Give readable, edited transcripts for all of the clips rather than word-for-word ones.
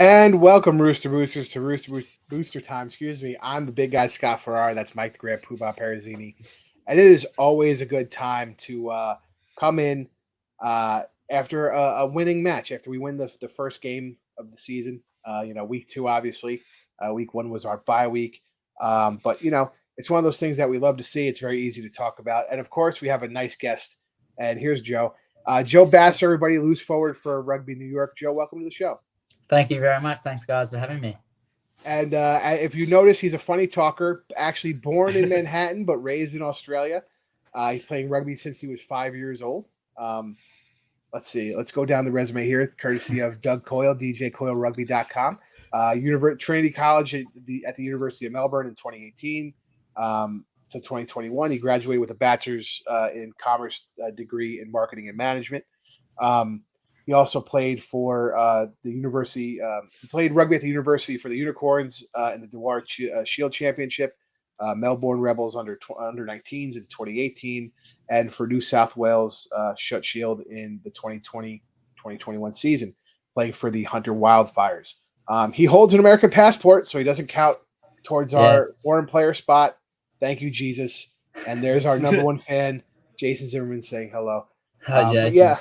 And welcome, Boosters, to Booster Time. Excuse me. I'm the big guy, Scott Farrar. That's Mike the Grand Poobah Parazzini. And it is always a good time to come in after a winning match, after we win the first game of the season. Week two, obviously. Week one was our bye week. But it's one of those things that we love to see. It's very easy to talk about. And, of course, we have a nice guest. And here's Joe. Joe Bass, everybody, loose forward for Rugby New York. Joe, welcome to the show. Thank you very much. Thanks, guys, for having me. And if you notice, he's a funny talker, actually born in Manhattan, but raised in Australia. He's playing rugby since he was 5 years old. Let's see. Let's go down the resume here, courtesy of Doug Coyle, djcoylerugby.com. Trinity College at the University of Melbourne in 2018 to 2021. He graduated with a bachelor's in commerce degree in marketing and management. He also played for the university. He played rugby at the university for the Unicorns in the Dewar Shield Championship, Melbourne Rebels under 19s in 2018, and for New South Wales Shut Shield in the 2020-2021 season, playing for the Hunter Wildfires. He holds an American passport, so he doesn't count towards our foreign player spot. Thank you, Jesus. And there's our number one fan, Jason Zimmerman, saying hello. Hi, Jason. Yeah.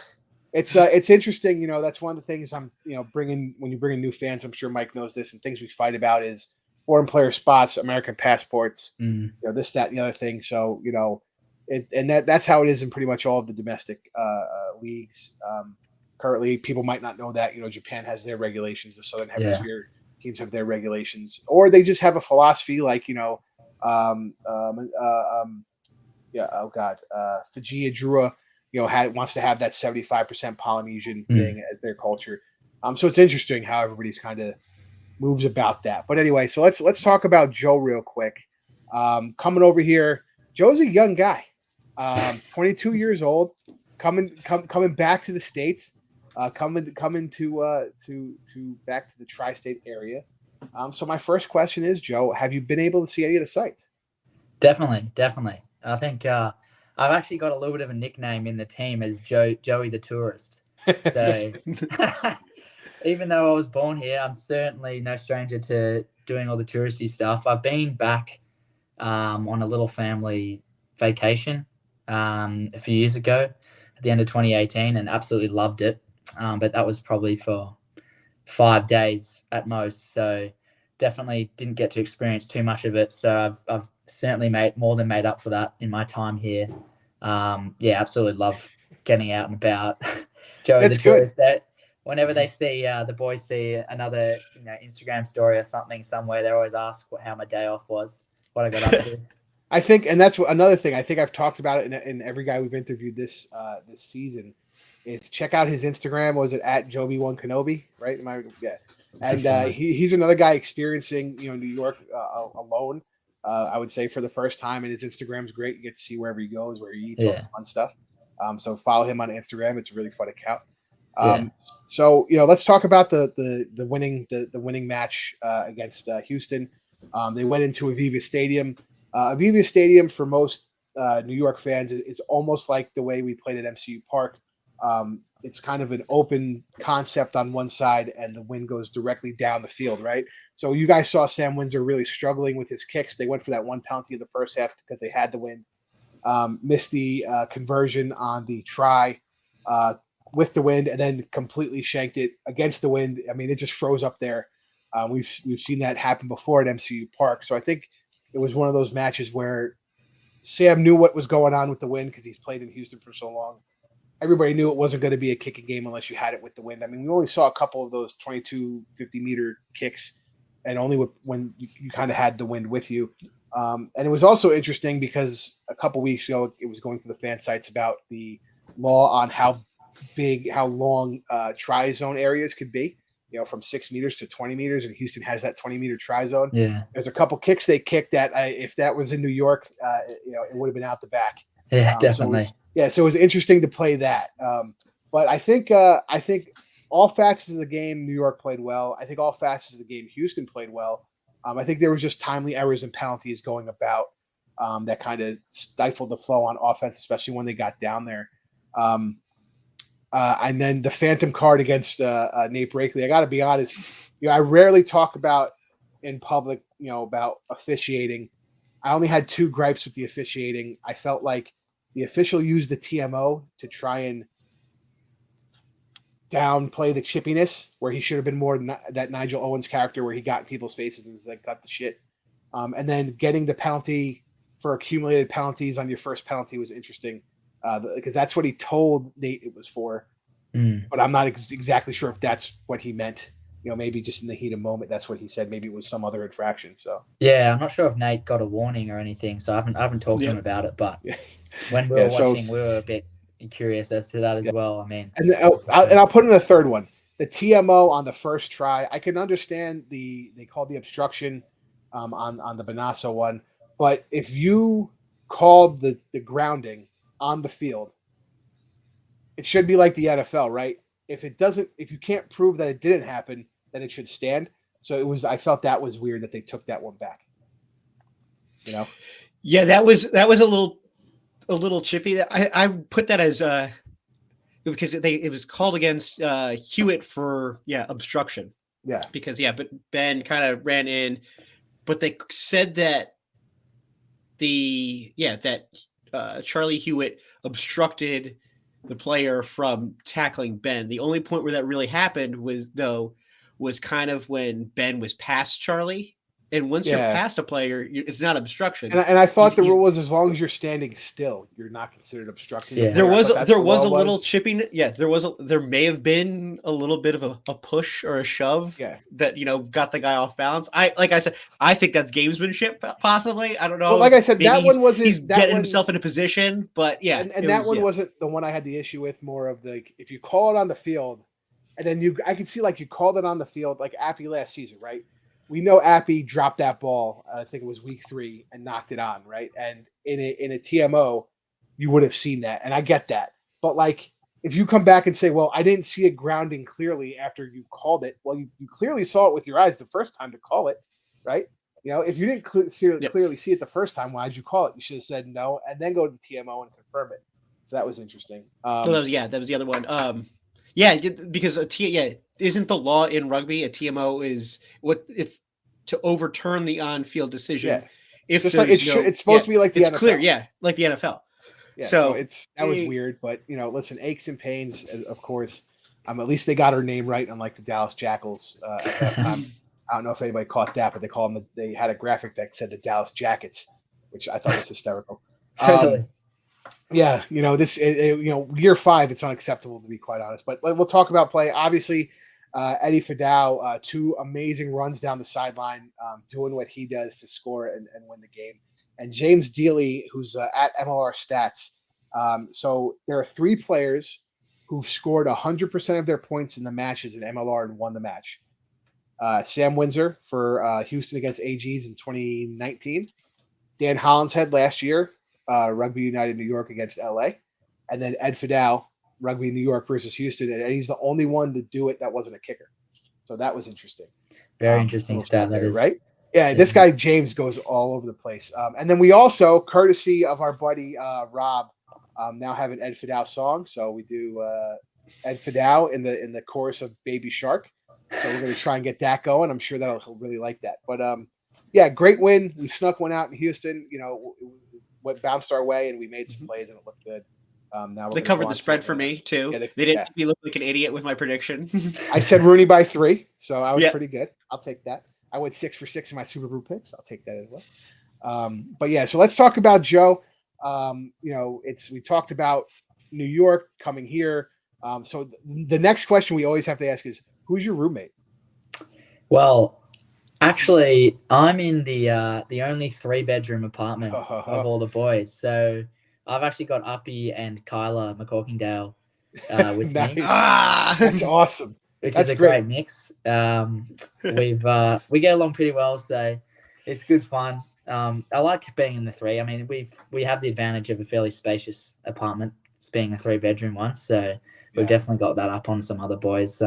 It's interesting, that's one of the things I'm, bringing when you bring in new fans. I'm sure Mike knows this, and things we fight about is foreign player spots, American passports, this, that, and the other thing. So, that's how it is in pretty much all of the domestic leagues. Currently, people might not know that, Japan has their regulations, the Southern Hemisphere teams have their regulations, or they just have a philosophy like, Fijian Drua, wants to have that 75% Polynesian thing as their culture. So it's interesting how everybody's kind of moves about that. But anyway, so let's talk about Joe real quick. Coming over here, Joe's a young guy, 22 years old, coming back to the States, coming to back to the tri-state area. So my first question is, Joe, have you been able to see any of the sites? Definitely. I think I've actually got a little bit of a nickname in the team as Joey the Tourist. So even though I was born here, I'm certainly no stranger to doing all the touristy stuff. I've been back on a little family vacation a few years ago at the end of 2018 and absolutely loved it. But that was probably for 5 days at most. So definitely didn't get to experience too much of it. So I've certainly more than made up for that in my time here. Absolutely love getting out and about. Joey the Tourist. That whenever they see the boys see another Instagram story or something somewhere, they always ask how my day off was, what I got up to. I think, and that's another thing. I think I've talked about it in every guy we've interviewed this season. Is check out his Instagram. Was it at Joby1 Kenobi? Right? And he's another guy experiencing New York alone. I would say for the first time, and his Instagram's great. You get to see wherever he goes, where he eats, all the fun stuff. So follow him on Instagram. It's a really fun account. So let's talk about the winning match against Houston. They went into Aviva Stadium. Aviva Stadium for most New York fans is almost like the way we played at MCU Park. It's kind of an open concept on one side, and the wind goes directly down the field, right? So you guys saw Sam Windsor really struggling with his kicks. They went for that one penalty in the first half because they had the wind. Missed the conversion on the try with the wind, and then completely shanked it against the wind. I mean, it just froze up there. We've seen that happen before at MCU Park. So I think it was one of those matches where Sam knew what was going on with the wind because he's played in Houston for so long. Everybody knew it wasn't going to be a kicking game unless you had it with the wind. I mean, we only saw a couple of those 22, 50-meter kicks, and only when you kind of had the wind with you. And it was also interesting because a couple weeks ago, it was going through the fan sites about the law on how long try zone areas could be, from 6 meters to 20 meters, and Houston has that 20-meter try zone. Yeah. There's a couple kicks they kicked that if that was in New York, it would have been out the back. Yeah, definitely. So it was interesting to play that. But I think all facets of the game, New York played well. I think all facets of the game, Houston played well. I think there was just timely errors and penalties going about that kind of stifled the flow on offense, especially when they got down there. And then the phantom card against Nate Brakely. I got to be honest, I rarely talk about in public, about officiating. I only had 2 gripes with the officiating. I felt like the official used the TMO to try and downplay the chippiness, where he should have been more that Nigel Owens character where he got in people's faces and like got the shit. And then getting the penalty for accumulated penalties on your first penalty was interesting, because that's what he told Nate it was for. But I'm not exactly sure if that's what he meant. Maybe just in the heat of moment, that's what he said. Maybe it was some other infraction. So yeah, I'm not sure if Nate got a warning or anything. So I haven't talked to him about it. But when we were watching, we were a bit curious as to that as well. I mean, and I'll put in a third one. The TMO on the first try, I can understand they called the obstruction on the Bonasso one, but if you called the grounding on the field, it should be like the NFL, right? If you can't prove that it didn't happen, then it should stand. So I felt that was weird that they took that one back. Yeah, that was a little chippy. I put that as because it was called against Hewitt for obstruction. Yeah. Because but Ben kind of ran in, but they said that Charlie Hewitt obstructed the player from tackling Ben. The only point where that really happened was kind of when Ben was past Charlie. And once you're past a player, it's not obstruction. And I thought the rule was as long as you're standing still, you're not considered obstructing. Yeah. There was a little chipping. Yeah, there may have been a little bit of a push or a shove that got the guy off balance. Like I said, I think that's gamesmanship possibly. I don't know. Well, like I said, that one wasn't. He's getting himself in a position, but and that one wasn't the one I had the issue with. More of if you call it on the field, and then I could see you called it on the field like Appy last season, right? We know Appy dropped that ball. I think it was week 3 and knocked it on, right? And in a TMO, you would have seen that, and I get that. But if you come back and say, "Well, I didn't see it grounding clearly after you called it," well, you clearly saw it with your eyes the first time to call it, right? If you didn't clearly see it the first time, why did you call it? You should have said no, and then go to the TMO and confirm it. So that was interesting. That was the other one. Because isn't the law in rugby a TMO is what it's to overturn the on-field decision? If just it's supposed to be like the NFL. Clear, like the NFL. Yeah, so that was weird, but listen, aches and pains, of course. At least they got her name right, unlike the Dallas Jackals at that time. I don't know if anybody caught that, but they had a graphic that said the Dallas Jackets, which I thought was hysterical. Yeah, this year 5, it's unacceptable to be quite honest. But we'll talk about play. Obviously, Eddie Fidow, 2 amazing runs down the sideline, doing what he does to score and win the game. And James Dealey, who's at MLR Stats. So there are 3 players who've scored 100% of their points in the matches in MLR and won the match. Sam Windsor for Houston against AGs in 2019. Dan Hollinshead last year, Rugby United New York against LA. And then Ed Fidow, Rugby New York versus Houston. And he's the only one to do it that wasn't a kicker. So that was interesting. Very interesting stat that is. Right? Yeah, this guy James goes all over the place. And then we also, courtesy of our buddy Rob, now have an Ed Fidow song. So we do Ed Fidow in the chorus of Baby Shark. So we're going to try and get that going. I'm sure he'll really like that. But great win. We snuck one out in Houston. What bounced our way, and we made some plays, and it looked good. Now they covered the spread for me too. Yeah, they didn't make me look like an idiot with my prediction. I said Rooney by 3, so I was pretty good. I'll take that. I went 6 for 6 in my Super Bowl picks. I'll take that as well. So let's talk about Joe. We talked about New York coming here. So the next question we always have to ask is, who's your roommate? Well, actually, I'm in the only 3-bedroom apartment of all the boys. So I've actually got Uppy and Kyla McCorkingdale with me. That's awesome. Which is a great mix. We get along pretty well, so it's good fun. I like being in the 3. I mean, we have the advantage of a fairly spacious apartment, it's being a 3-bedroom one, so we've definitely got that up on some other boys.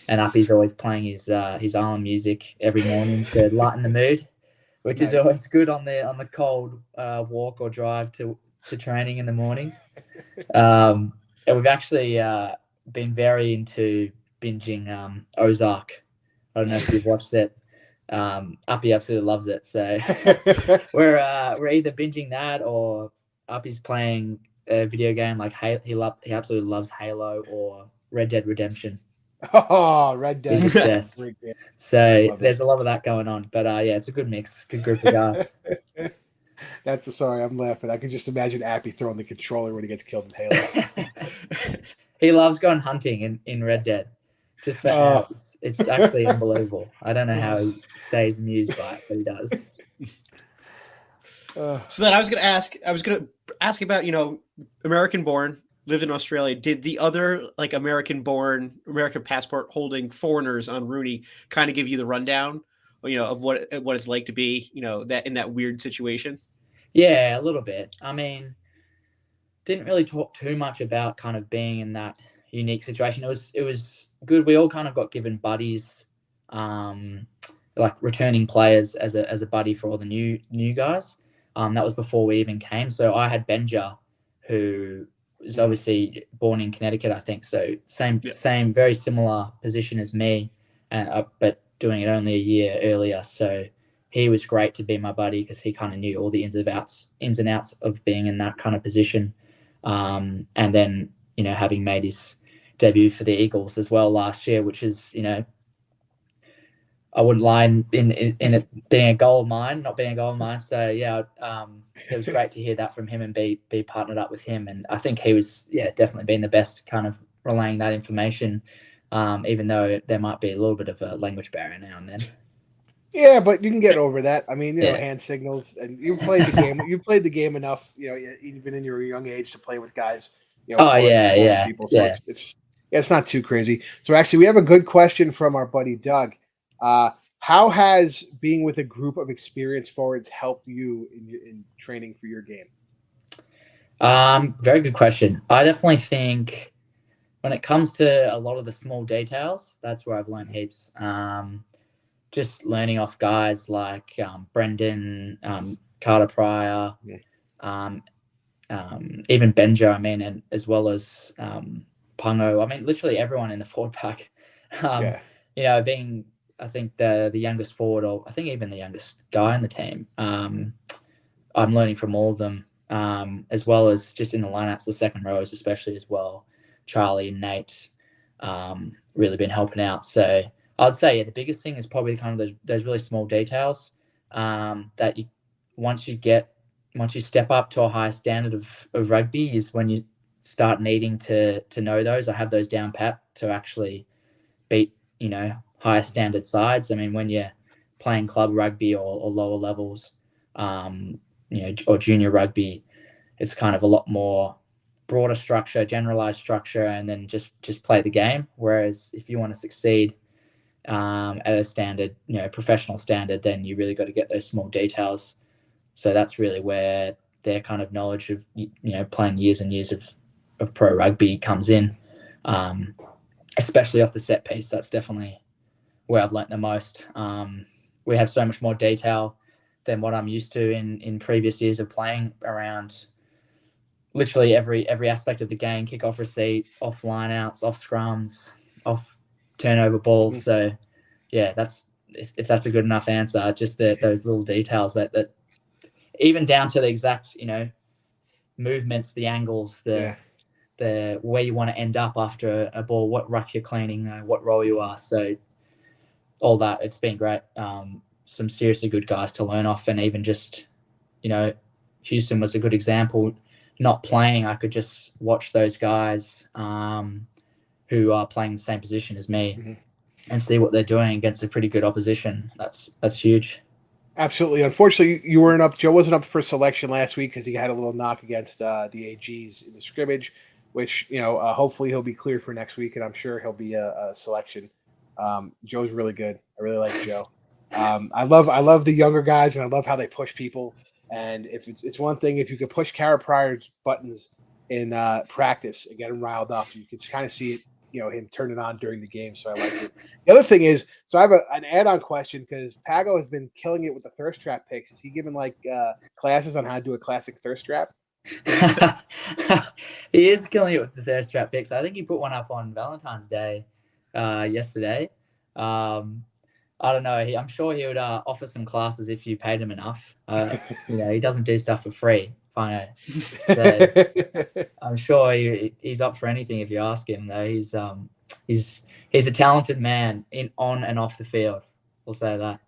And Uppy's always playing his island music every morning to lighten the mood, which is always good on the cold walk or drive to training in the mornings. we've actually been very into binging Ozark. I don't know if you've watched it. Uppy absolutely loves it. So we're either binging that or Uppy's playing a video game like he absolutely loves Halo or Red Dead Redemption. Oh, Red Dead. He's obsessed. So there's a lot of that going on. But yeah, it's a good mix, good group of guys. Sorry, I'm laughing. I can just imagine Appy throwing the controller when he gets killed in Halo. He loves going hunting in Red Dead. Just for hours. It's actually unbelievable. I don't know how he stays amused by it, but he does. So then I was going to ask about, American born, lived in Australia. Did the other like American born, American passport holding foreigners on Rooney kind of give you the rundown, of what it's like to be, that in that weird situation? Yeah, a little bit. I mean, didn't really talk too much about kind of being in that unique situation. It was good. We all kind of got given buddies, like returning players as a buddy for all the new guys. That was before we even came. So I had Benja, who is obviously born in Connecticut, I think. So same, very similar position as me, but doing it only a year earlier. So he was great to be my buddy because he kind of knew all the ins and outs of being in that kind of position. And then, having made his debut for the Eagles as well last year, which is, I wouldn't lie in it being a goal of mine, not being a goal of mine. So yeah, it was great to hear that from him and be partnered up with him. And I think he was, definitely been the best kind of relaying that information, even though there might be a little bit of a language barrier now and then. Yeah, but you can get over that. I mean, hand signals, and you played the game. You played the game enough, even in your young age, to play with guys. People. So it's not too crazy. So actually, we have a good question from our buddy Doug. How has being with a group of experienced forwards helped you in training for your game? Very good question. I definitely think when it comes to a lot of the small details, that's where I've learned heaps. Just learning off guys like Brendan, Carter Pryor, even Benjo, and as well as Pungo. Literally everyone in the forward pack. Being, I think, the youngest forward, or I think even the youngest guy in the team. I'm learning from all of them, as well as just in the lineouts, the second rows especially as well. Charlie and Nate really been helping out. So I'd say the biggest thing is probably kind of those really small details that once you step up to a higher standard of rugby is when you start needing to know those or have those down pat to actually beat higher standard sides. When you're playing club rugby or lower levels, or junior rugby, it's kind of a lot more broader structure, generalized structure, and then just play the game. Whereas if you want to succeed at a standard, professional standard, then you really got to get those small details. So that's really where their kind of knowledge of, playing years and years of pro rugby comes in, especially off the set piece. That's definitely where I've learnt the most. We have so much more detail than what I'm used to in previous years of playing around literally every aspect of the game: kick-off receipt, off lineouts, off scrums, off turnover balls. Mm-hmm. So yeah, that's if that's a good enough answer, just those little details that even down to the exact movements, the angles, the where you want to end up after a ball, what ruck you're cleaning, what role you are. So all that, it's been great. Some seriously good guys to learn off, and even just Houston was a good example. Not playing, I could just watch those guys who are playing the same position as me, mm-hmm. and see what they're doing against a pretty good opposition. That's huge. Absolutely. Unfortunately, you weren't up. Joe wasn't up for selection last week because he had a little knock against the AGs in the scrimmage, which hopefully he'll be cleared for next week, and I'm sure he'll be a selection. Joe's really good. I really like Joe. I love the younger guys, and I love how they push people. And if it's one thing, if you could push Cara Pryor's buttons in practice and get him riled up, you can kind of see it, him turn it on during the game. So I like it. The other thing is, so I have an add-on question because Pago has been killing it with the thirst trap picks. Is he giving classes on how to do a classic thirst trap? He is killing it with the thirst trap picks. I think he put one up on Valentine's Day yesterday. I don't know. I'm sure he would offer some classes if you paid him enough. He doesn't do stuff for free. I know. So I'm sure he's up for anything if you ask him. Though he's a talented man on and off the field. We'll say that.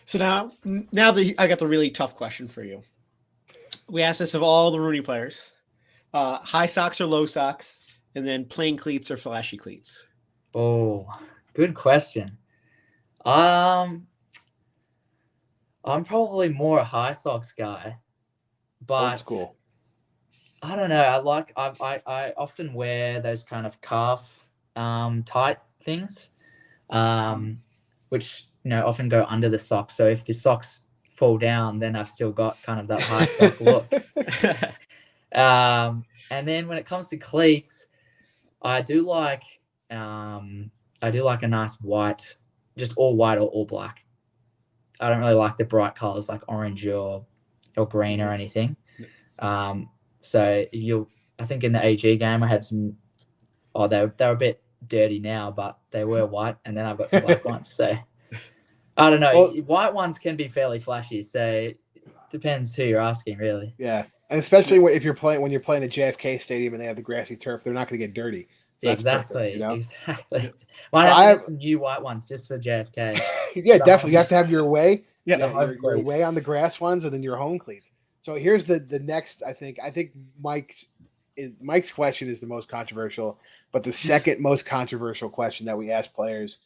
So now that I got the really tough question for you. We asked this of all the Rooney players: high socks or low socks, and then plain cleats or flashy cleats. Oh, good question. I'm probably more a high socks guy, but old school. I don't know. I often wear those kind of calf tight things, which often go under the socks. So if the socks fall down, then I've still got kind of that high sock look. And then when it comes to cleats, I do like a nice white, just all white or all black. I don't really like the bright colors like orange or green or anything. So I think in the AG game I had some. Oh, they're a bit dirty now, but they were white, and then I've got some black ones. So I don't know. Well, white ones can be fairly flashy. So it depends who you're asking, really. Yeah, and especially when you're playing at JFK Stadium and they have the grassy turf, they're not going to get dirty. So exactly. Perfect, Exactly. Might have to get some new white ones just for JFK. Yeah, definitely. You have to have your way. Your way on the grass ones, and then your home cleats. So here's the next. I think Mike's question is the most controversial, but the second most controversial question that we ask players: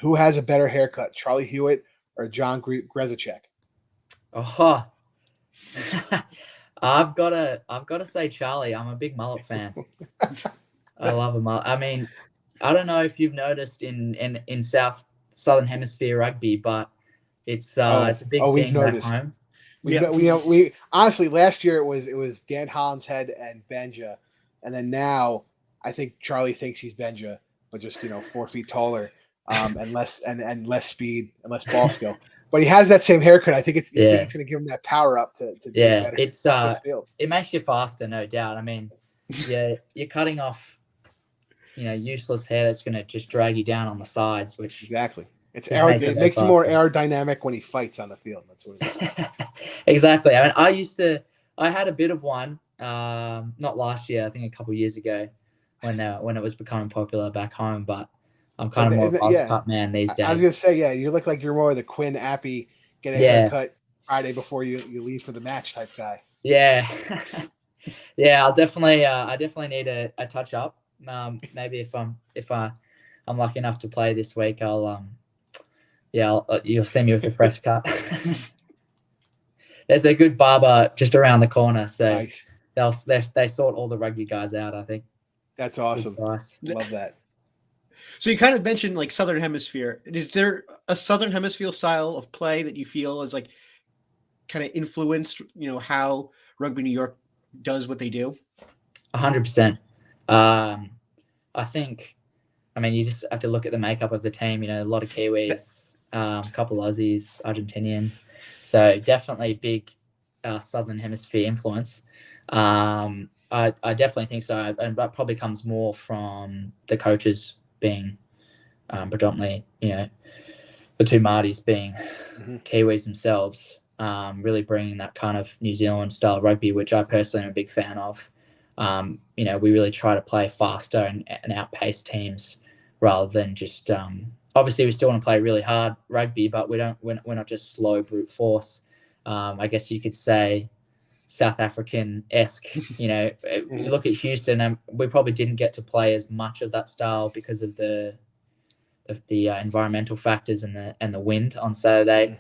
who has a better haircut, Charlie Hewitt or John Grzelczyk? Oh, I've got to say Charlie. I'm a big mullet fan. I love a mullet. I mean, I don't know if you've noticed in Southern Hemisphere rugby, but it's a big thing back home. We honestly last year it was Dan Hollinshead and Benja, and then now I think Charlie thinks he's Benja, but just 4 feet taller, and less speed and less ball skill. But he has that same haircut. I think it's going to give him that power up to do better. It's it makes you faster, no doubt. I mean, you're cutting off useless hair that's going to just drag you down on the sides, which exactly. It makes him more aerodynamic when he fights on the field. That's what it is. Exactly. I mean, I had a bit of one, not last year, I think a couple of years ago when it was becoming popular back home, but I'm kind of more of a buzz cut man these days. I was going to say, you look like you're more of the Quinn Appy, get a haircut Friday before you leave for the match type guy. Yeah. Yeah, I definitely need a touch up. Maybe if I'm lucky enough to play this week, you'll see me with a fresh cut. There's a good barber just around the corner, so nice. They sort all the rugby guys out, I think. That's awesome. Nice. Love that. So you kind of mentioned like Southern Hemisphere. Is there a Southern Hemisphere style of play that you feel is like kind of influenced, how Rugby New York does what they do? 100%. I think, you just have to look at the makeup of the team. A lot of Kiwis, a couple of Aussies, Argentinian. So definitely big Southern Hemisphere influence. I definitely think so, and that probably comes more from the coaches being predominantly, the two Martys being Kiwis themselves, really bringing that kind of New Zealand style rugby, which I personally am a big fan of. We really try to play faster and outpace teams rather than just obviously we still want to play really hard rugby, but we're not just slow brute force. I guess you could say South African-esque. You look at Houston, and we probably didn't get to play as much of that style because of the environmental factors and the wind on Saturday.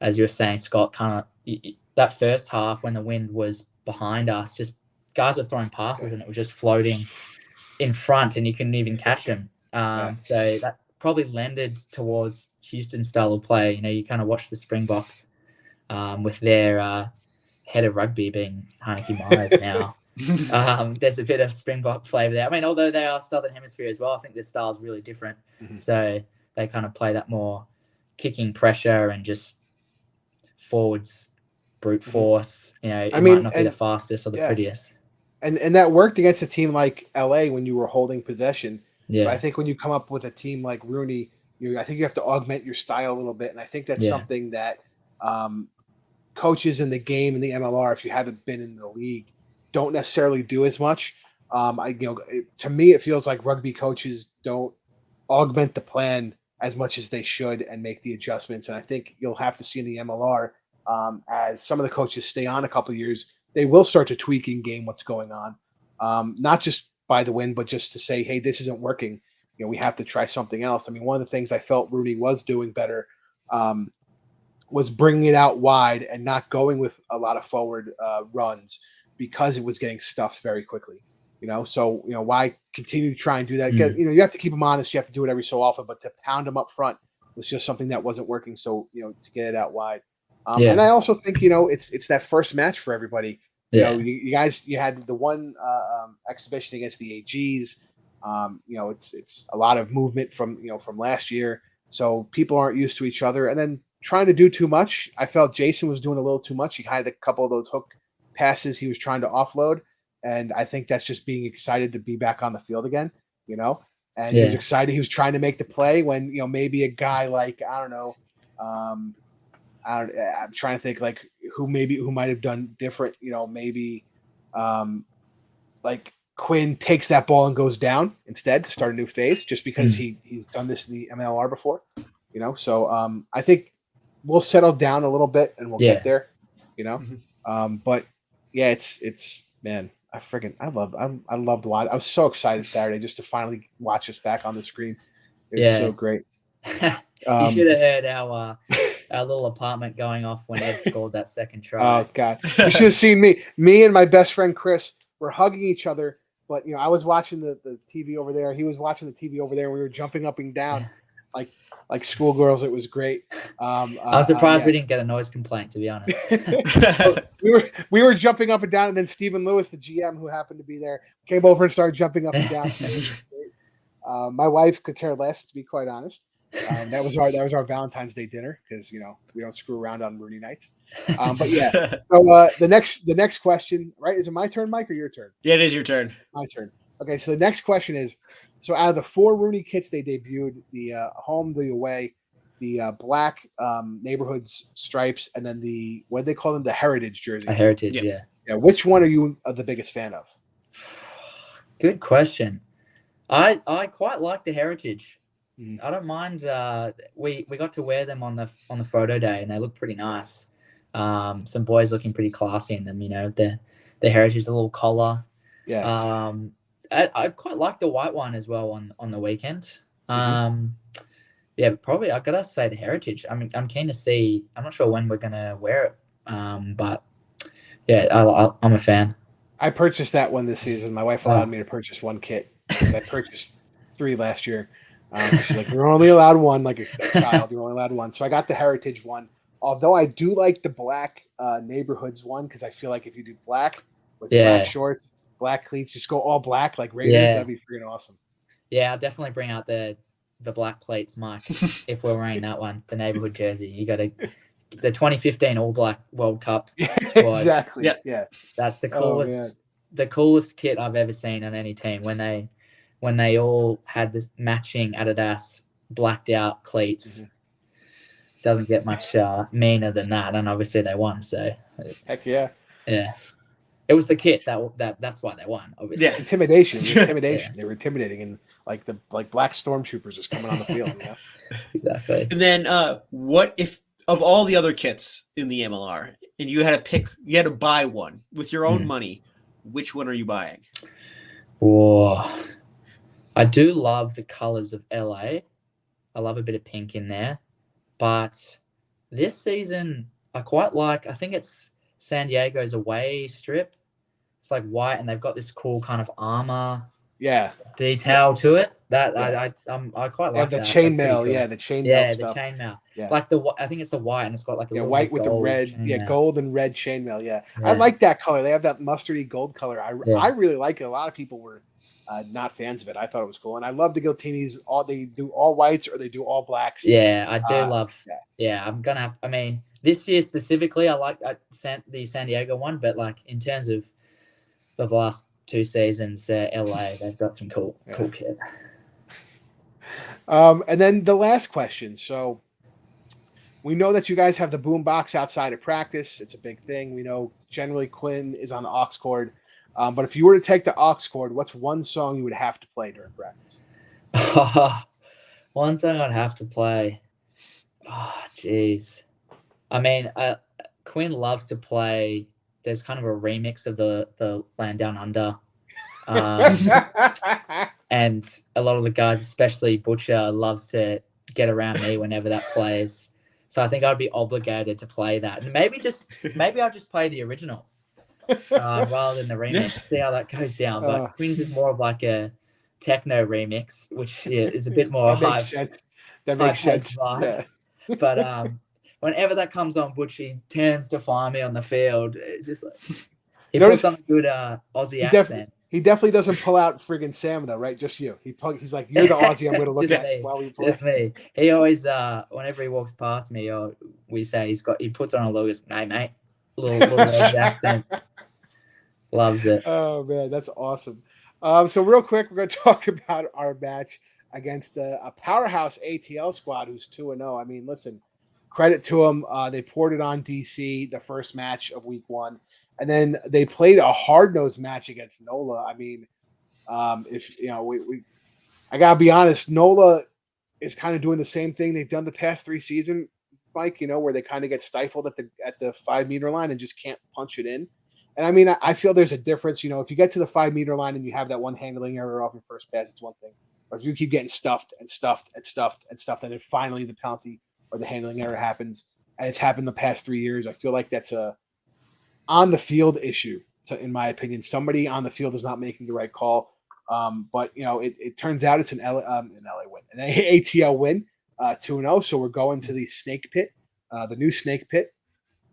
As you were saying, Scott, kind of that first half when the wind was behind us, just guys were throwing passes and it was just floating in front, and you couldn't even catch them. So that probably lended towards Houston style of play. You kind of watch the Springboks with their head of rugby being Heineke Myers now. There's a bit of Springbok flavour there. Although they are Southern Hemisphere as well, I think their style is really different. So they kind of play that more kicking pressure and just forwards brute force. You know, I it mean, might not be the fastest or the prettiest. And that worked against a team like LA when you were holding possession. Yeah. But I think when you come up with a team like Rooney, I think you have to augment your style a little bit. And I think that's something that coaches in the game in the MLR, if you haven't been in the league, don't necessarily do as much. To me, it feels like rugby coaches don't augment the plan as much as they should and make the adjustments. And I think you'll have to see in the MLR as some of the coaches stay on a couple of years, they will start to tweak in game what's going on, not just by the win, but just to say, hey, this isn't working. We have to try something else. I mean, one of the things I felt Rooney was doing better was bringing it out wide and not going with a lot of forward runs because it was getting stuffed very quickly. So why continue to try and do that? You have to keep them honest. You have to do it every so often, but to pound them up front was just something that wasn't working. So to get it out wide. And I also think it's that first match for everybody. You guys, you had the one exhibition against the AGs. It's a lot of movement from last year, so people aren't used to each other. And then trying to do too much, I felt Jason was doing a little too much. He had a couple of those hook passes he was trying to offload, and I think that's just being excited to be back on the field again. And he was excited. He was trying to make the play when maybe a guy like I'm trying to think like who might have done different. Maybe like Quinn takes that ball and goes down instead to start a new phase, just because he's done this in the MLR before. So I think we'll settle down a little bit and we'll get there. But yeah, it's man, I loved the watch. I was so excited Saturday just to finally watch us back on the screen. It was so great. You should have heard our little apartment going off when Ed scored that second try. Oh God, you should have seen me. Me and my best friend Chris were hugging each other, but I was watching the TV over there. He was watching the TV over there, and we were jumping up and down like schoolgirls. It was great. I'm surprised we didn't get a noise complaint, to be honest. we were jumping up and down, and then Stephen Lewis, the GM who happened to be there, came over and started jumping up and down. My wife could care less, to be quite honest. That was our Valentine's Day dinner because we don't screw around on Rooney nights. But yeah, so the next question, right? Is it my turn, Mike, or your turn? Yeah, it is your turn. My turn. Okay, so the next question is: so out of the 4 Rooney kits they debuted, the home, the away, the black neighborhoods stripes, and then the what do they call them? The heritage jersey. A heritage, yeah. Which one are you the biggest fan of? Good question. I quite like the heritage. I don't mind. We got to wear them on the photo day, and they look pretty nice. Some boys looking pretty classy in them. The heritage, the little collar. Yeah. I quite like the white one as well on the weekend. Yeah, probably I gotta say the heritage. I mean, I'm keen to see. I'm not sure when we're gonna wear it. But yeah, I'm a fan. I purchased that one this season. My wife allowed me to purchase one kit. I purchased 3 last year. She's like, you're only allowed one, like a child. You're only allowed one. So I got the heritage one. Although I do like the black neighborhoods one because I feel like if you do black with black shorts, black cleats, just go all black like Raiders, that'd be freaking awesome. Yeah, I'll definitely bring out the black plates, Mike. If we're wearing that one, the neighborhood jersey, you got to the 2015 All Black World Cup. Exactly. Yeah. That's the coolest. The coolest kit I've ever seen on any team when they all had this matching Adidas blacked out cleats. Doesn't get much meaner than that, and obviously they won. So heck yeah, it was the kit that's why they won. Obviously, intimidation. They were intimidating, and like black stormtroopers just coming on the field. Exactly. And then what if of all the other kits in the MLR, and you had to buy one with your own money, which one are you buying? Oh, I do love the colors of LA. I love a bit of pink in there. But this season, I quite like, I think it's San Diego's away strip. It's like white, and they've got this cool kind of armor detail to it. That I quite like the that. Chainmail, cool. the chainmail the chainmail. Yeah. Like I think it's the white, and it's got like a white with the red, gold and red chainmail. Yeah. I like that color. They have that mustardy gold color. I really like it. A lot of people were not fans of it. I thought it was cool, and I love the Giltinis. They do all whites or they do all blacks. Yeah, I do love. Yeah, I'm gonna have. I mean, this year specifically, I like the San Diego one, but like in terms of the last 2 seasons, LA, they've got some cool kids. And then the last question. So we know that you guys have the boom box outside of practice. It's a big thing. We know generally Quinn is on the aux cord. But if you were to take the aux cord, what's one song you would have to play during practice? One song I'd have to play. Oh, jeez. I mean, Quinn loves to play. There's kind of a remix of the Land Down Under. And a lot of the guys, especially Butcher, loves to get around me whenever that plays. So I think I'd be obligated to play that. And maybe I'll just play the original rather than the remix. See how that goes down. But Quinn's is more of like a techno remix, which is a bit more that makes sense. Yeah. But whenever that comes on, Butchie turns to find me on the field. Just like, he puts on a good Aussie accent. He definitely doesn't pull out friggin' Sam though, right? Just you. He's like, you're the Aussie I'm going to look at while we play. Just me. He always, whenever he walks past me, or we say he puts on a logo, "Hey mate," little Aussie accent. Loves it. Oh man, that's awesome. So real quick, we're going to talk about our match against a powerhouse ATL squad who's 2-0. I mean, listen, credit to them. They poured it on DC the first match of week 1. And then they played a hard-nosed match against NOLA. I mean, if you know, I gotta be honest, NOLA is kind of doing the same thing they've done the past 3 seasons, Mike. You know, where they kind of get stifled at the 5-meter line and just can't punch it in. And I mean, I feel there's a difference. You know, if you get to the 5-meter line and you have that one handling error off your first pass, it's one thing. But if you keep getting stuffed, and then finally the penalty or the handling error happens, and it's happened the past 3 years, I feel like that's a on the field issue, in my opinion. Somebody on the field is not making the right call. But you know, it turns out it's an LA win, an ATL win, 2-0. So we're going to the snake pit, the new snake pit.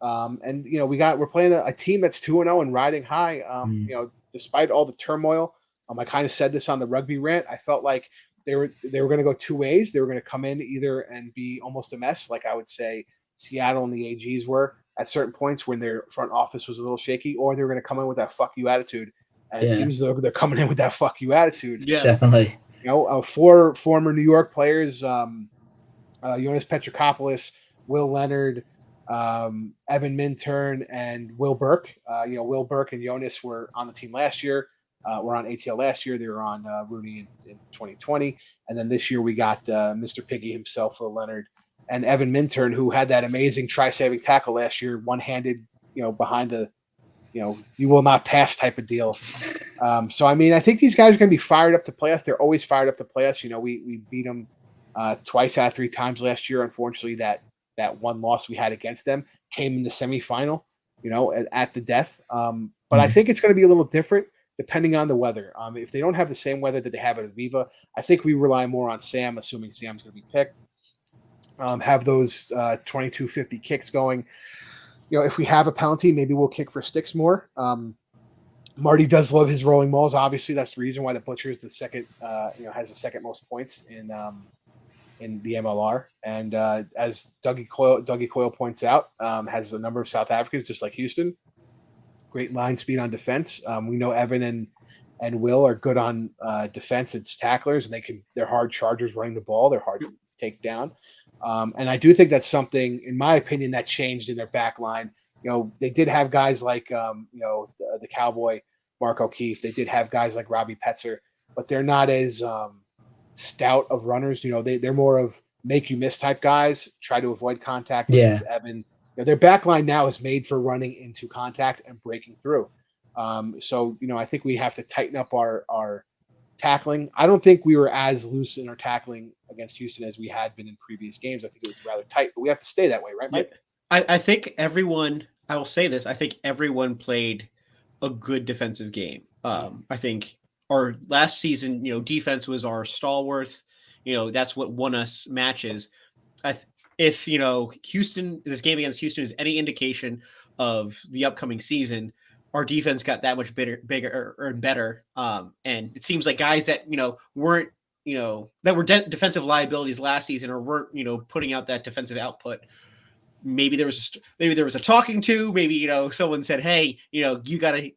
And you know, we're playing a team that's 2-0 and riding high. You know, despite all the turmoil, I kind of said this on the rugby rant. I felt like they were going to go 2 ways. They were going to come in either and be almost a mess, like I would say Seattle and the AGs were at certain points when their front office was a little shaky, or they were going to come in with that "fuck you" attitude. And it seems like they're coming in with that "fuck you" attitude. Yeah, definitely. You know, 4 former New York players, Jonas Petrakopoulos, Will Leonard, Evan Minturn, and Will Burke. You know, Will Burke and Jonas were on the team last year. Were on ATL last year. They were on Rooney in 2020. And then this year we got Mr. Piggy himself, Will Leonard, and Evan Minturn, who had that amazing try-saving tackle last year, one-handed, you know, behind the, you know, you will not pass type of deal. So, I mean, I think these guys are going to be fired up to play us. They're always fired up to play us. You know, we beat them twice out of 3 times last year. Unfortunately, that one loss we had against them came in the semifinal, you know, at the death. But I think it's going to be a little different depending on the weather. If they don't have the same weather that they have at Aviva, I think we rely more on Sam, assuming Sam's going to be picked. Have those 2250 kicks going. You know, if we have a penalty, maybe we'll kick for sticks more. Marty does love his rolling mauls. Obviously, that's the reason why the Butcher is the second, you know, has the second most points in the MLR. And as Dougie Coyle points out, has a number of South Africans, just like Houston. Great line speed on defense. We know Evan and Will are good on defense and tacklers, and they're hard chargers running the ball. They're hard to take down. And I do think that's something, in my opinion, that changed in their back line. You know, they did have guys like, you know, the Cowboy, Mark O'Keefe. They did have guys like Robbie Petzer, but they're not as stout of runners. You know, they're more of make you miss type guys, try to avoid contact. Yeah. Evan, you know, their back line now is made for running into contact and breaking through. So, you know, I think we have to tighten up our tackling. I don't think we were as loose in our tackling against Houston as we had been in previous games. I think it was rather tight, but we have to stay that way, right, Mike? Yeah. I think everyone, I will say this, I think everyone played a good defensive game. I think our last season, you know, defense was our stalwart. You know, that's what won us matches. If, you know, this game against Houston is any indication of the upcoming season, our defense got that much bigger and better. And it seems like guys that, you know, weren't, you know, that were defensive liabilities last season or weren't, you know, putting out that defensive output maybe there was a talking to, maybe, someone said, hey, you gotta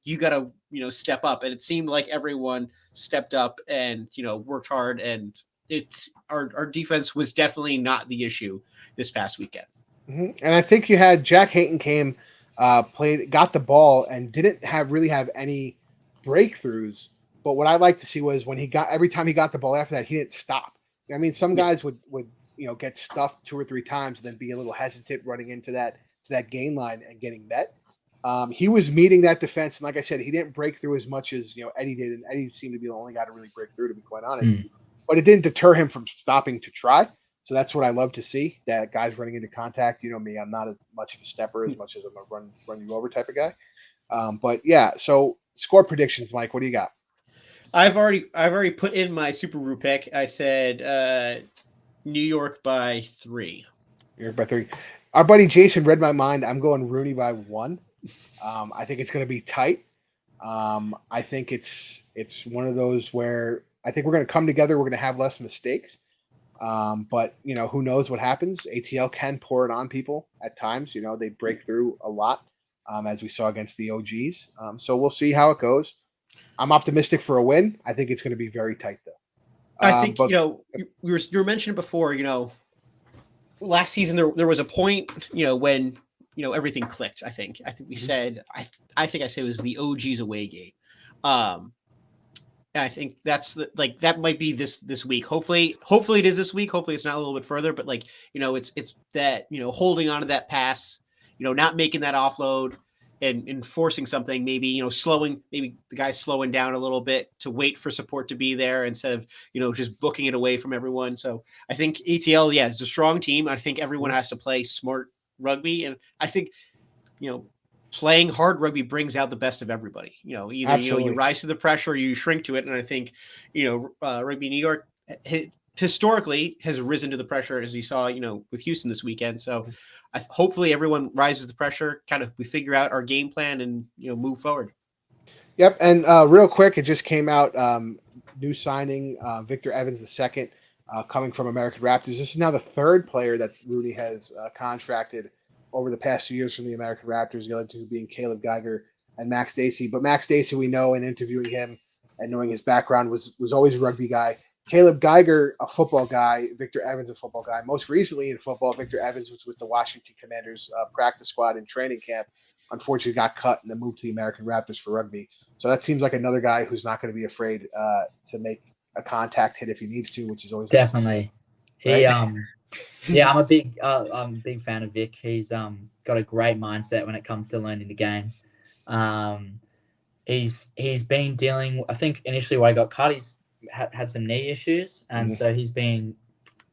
step up. And it seemed like everyone stepped up and, worked hard. And it's our defense was definitely not the issue this past weekend. Mm-hmm. And I think you had Jack Hayton came, got the ball and didn't really have any breakthroughs. But what I like to see was when every time he got the ball after that, he didn't stop. I mean, some guys would get stuffed 2 or 3 times and then be a little hesitant running into that gain line and getting met. He was meeting that defense, and like I said, he didn't break through as much as Eddie did, and Eddie seemed to be the only guy to really break through, to be quite honest. But it didn't deter him from stopping to try. So that's what I love to see, that guys running into contact. You know me, I'm not as much of a stepper as much as I'm a run you over type of guy. But yeah, so score predictions, Mike. What do you got? I've already put in my Super Brew pick. I said New York by 3. New York by 3. Our buddy Jason read my mind. I'm going Rooney by 1. I think it's going to be tight. I think it's one of those where I think we're going to come together. We're going to have less mistakes. But who knows what happens? ATL can pour it on people at times. They break through a lot, as we saw against the OGs. So we'll see how it goes. I'm optimistic for a win. I think it's going to be very tight, though. I think you were mentioning before. Last season there was a point when everything clicked. I think we said I think I said it was the OGs away game. And I think that's that might be this week. Hopefully it is this week. Hopefully it's not a little bit further, but it's that, holding on to that pass, not making that offload and forcing something, maybe, maybe the guy's slowing down a little bit to wait for support to be there instead of, just booking it away from everyone. So I think ATL, is a strong team. I think everyone has to play smart rugby. And I think, playing hard rugby brings out the best of everybody. Either you rise to the pressure or you shrink to it. And I think Rugby New York historically has risen to the pressure, as you saw with Houston this weekend. So hopefully everyone rises to the pressure. Kind of we figure out our game plan and move forward. Yep. And real quick, it just came out. New signing Victor Evans II, coming from American Raptors. This is now the 3rd player that Rooney has contracted over the past few years from the American Raptors, the other 2 being Caleb Geiger and Max Dacey. But Max Dacey, we know in interviewing him and knowing his background, was always a rugby guy. Caleb Geiger, a football guy. Victor Evans, a football guy. Most recently in football, Victor Evans was with the Washington Commanders practice squad in training camp. Unfortunately, got cut and then moved to the American Raptors for rugby. So that seems like another guy who's not going to be afraid to make a contact hit if he needs to, which is always definitely. Nice, right? Yeah, I'm a big fan of Vic. He's got a great mindset when it comes to learning the game. He's been dealing. I think initially when he got cut, he's had some knee issues, and so he's been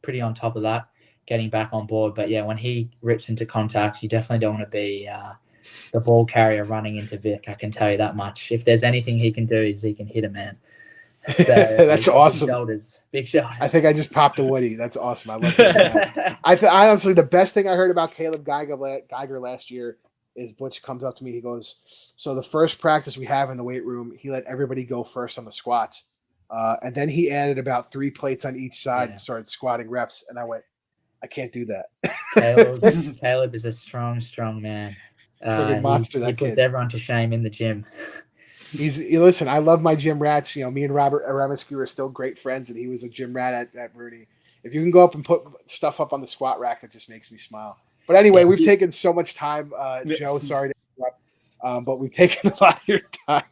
pretty on top of that, getting back on board. But yeah, when he rips into contact, you definitely don't want to be the ball carrier running into Vic. I can tell you that much. If there's anything he can do, is he can hit a man. So, that's awesome. Big shoulders. I think I just popped a Woody. That's awesome. I love that. I honestly, the best thing I heard about Caleb Geiger last year is Butch comes up to me. He goes, so the first practice we have in the weight room, he let everybody go first on the squats. And then he added about 3 plates on each side and started squatting reps. And I went, I can't do that. Caleb is a strong man. Monster, he puts everyone to shame in the gym. Listen, I love my gym rats. Me and Robert Aramiscu are still great friends, and he was a gym rat at Rooney. If you can go up and put stuff up on the squat rack, that just makes me smile. But anyway, we've taken so much time, Joe. Sorry to interrupt, but we've taken a lot of your time.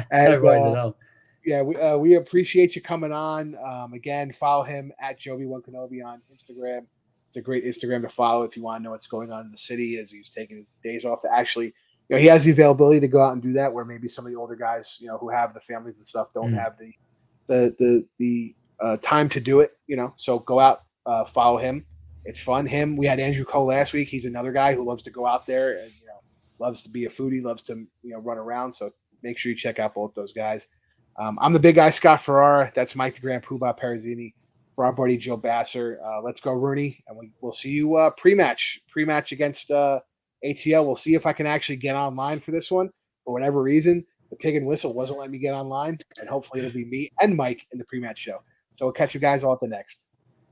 And, no worries at all. Yeah, we appreciate you coming on. Again, follow him at Joby1Kenobi on Instagram. It's a great Instagram to follow if you want to know what's going on in the city, as he's taking his days off to actually. He has the availability to go out and do that, where maybe some of the older guys, who have the families and stuff, don't have the time to do it. So go out, follow him. It's fun. We had Andrew Cole last week. He's another guy who loves to go out there and loves to be a foodie, loves to run around. So make sure you check out both those guys. I'm the big guy, Scott Ferrara. That's Mike the Grand Poobah Parazzini. For our buddy Joe Basser. Let's go Rooney, and we'll see you pre-match against. ATL. We'll see if I can actually get online for this one. For whatever reason, the Pig and Whistle wasn't letting me get online, and hopefully it'll be me and Mike in the pre-match show. So we'll catch you guys all at the next.